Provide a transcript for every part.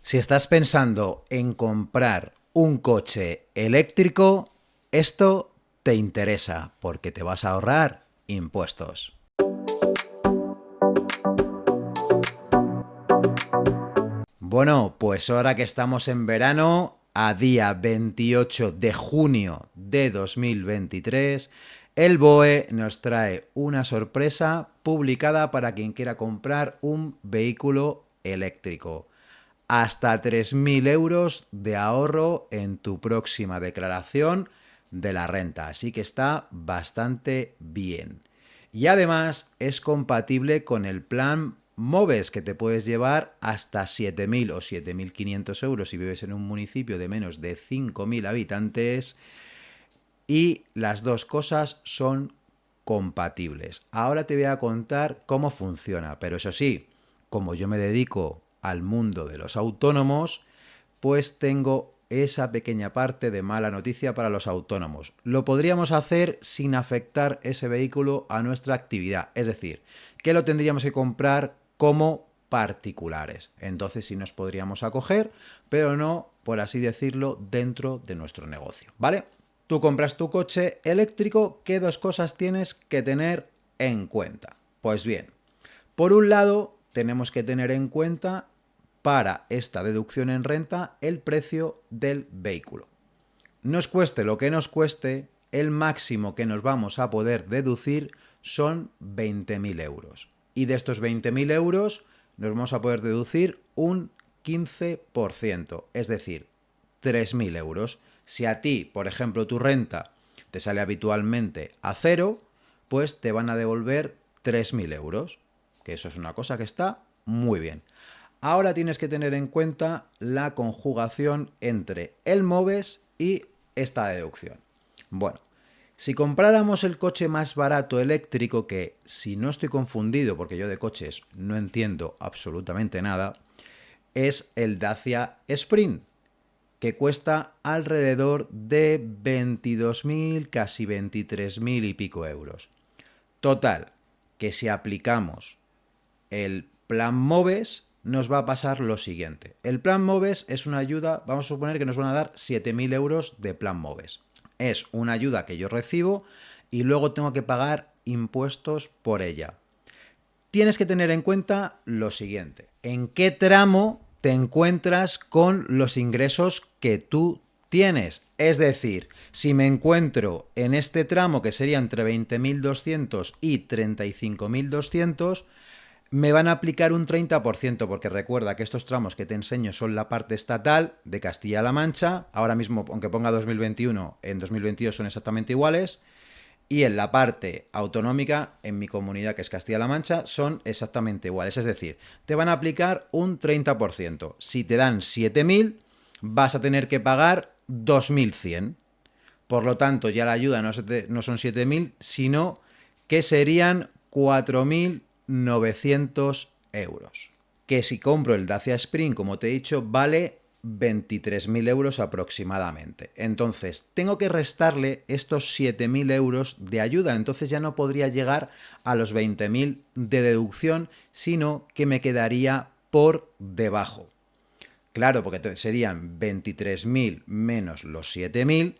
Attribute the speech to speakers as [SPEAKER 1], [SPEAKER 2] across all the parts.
[SPEAKER 1] Si estás pensando en comprar un coche eléctrico, esto te interesa porque te vas a ahorrar impuestos. Bueno, pues ahora que estamos en verano, a día 28 de junio de 2023, el BOE nos trae una sorpresa publicada para quien quiera comprar un vehículo eléctrico. Hasta 3.000 euros de ahorro en tu próxima declaración de la renta. Así que está bastante bien. Y además es compatible con el plan MOVES, que te puedes llevar hasta 7.000 o 7.500 euros si vives en un municipio de menos de 5.000 habitantes. Y las dos cosas son compatibles. Ahora te voy a contar cómo funciona, pero eso sí, como yo me dedico al mundo de los autónomos, pues tengo esa pequeña parte de mala noticia para los autónomos. Lo podríamos hacer sin afectar ese vehículo a nuestra actividad, es decir, que lo tendríamos que comprar como particulares. Entonces sí nos podríamos acoger, pero no, por así decirlo, dentro de nuestro negocio, ¿vale? Tú compras tu coche eléctrico, ¿qué dos cosas tienes que tener en cuenta? Pues bien, por un lado, tenemos que tener en cuenta para esta deducción en renta el precio del vehículo. Nos cueste lo que nos cueste, el máximo que nos vamos a poder deducir son 20.000 euros. Y de estos 20.000 euros nos vamos a poder deducir un 15%, es decir, 3.000 euros. Si a ti, por ejemplo, tu renta te sale habitualmente a cero, pues te van a devolver 3.000 euros, que eso es una cosa que está muy bien. Ahora tienes que tener en cuenta la conjugación entre el MOVES y esta deducción. Bueno, si compráramos el coche más barato eléctrico, que si no estoy confundido, porque yo de coches no entiendo absolutamente nada, es el Dacia Sprint, que cuesta alrededor de 22.000, casi 23.000 y pico euros. Total, que si aplicamos el plan MOVES, nos va a pasar lo siguiente. El plan MOVES es una ayuda, vamos a suponer que nos van a dar 7.000 euros de plan MOVES. Es una ayuda que yo recibo y luego tengo que pagar impuestos por ella. Tienes que tener en cuenta lo siguiente. ¿En qué tramo te encuentras con los ingresos que tú tienes? Es decir, si me encuentro en este tramo que sería entre 20.200 y 35.200, me van a aplicar un 30%, porque recuerda que estos tramos que te enseño son la parte estatal de Castilla-La Mancha. Ahora mismo, aunque ponga 2021, en 2022 son exactamente iguales. Y en la parte autonómica, en mi comunidad, que es Castilla-La Mancha, son exactamente iguales. Es decir, te van a aplicar un 30%. Si te dan 7.000, vas a tener que pagar 2.100. Por lo tanto, ya la ayuda no son 7.000, sino que serían 4.900 euros. Que si compro el Dacia Spring, como te he dicho, vale 23.000 euros aproximadamente. Entonces, tengo que restarle estos 7.000 euros de ayuda. Entonces ya no podría llegar a los 20.000 de deducción, sino que me quedaría por debajo. Claro, porque serían 23.000 menos los 7.000,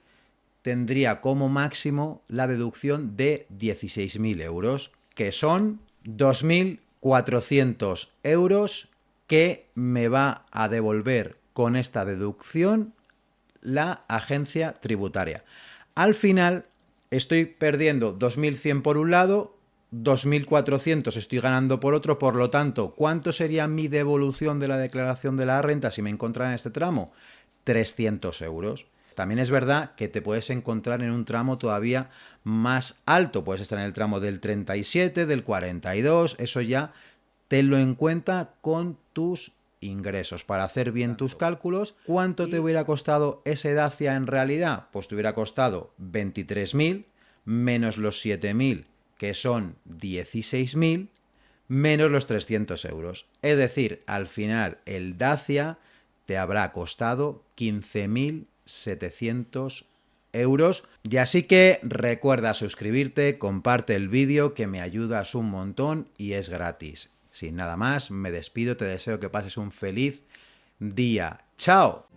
[SPEAKER 1] tendría como máximo la deducción de 16.000 euros, que son 2.400 euros que me va a devolver con esta deducción la agencia tributaria. Al final estoy perdiendo 2.100 por un lado, 2.400 estoy ganando por otro, por lo tanto, ¿cuánto sería mi devolución de la declaración de la renta si me encontrara en este tramo? 300 euros. También es verdad que te puedes encontrar en un tramo todavía más alto, puedes estar en el tramo del 37, del 42, eso ya tenlo en cuenta con tus ingresos para hacer bien tus cálculos. ¿Cuánto te hubiera costado ese Dacia en realidad? Pues te hubiera costado 23.000 menos los 7.000, que son 16.000, menos los 300 euros. Es decir, al final el Dacia te habrá costado 15.700 euros. Y así que recuerda suscribirte, comparte el vídeo, que me ayudas un montón y es gratis. Sin nada más, me despido, te deseo que pases un feliz día. ¡Chao!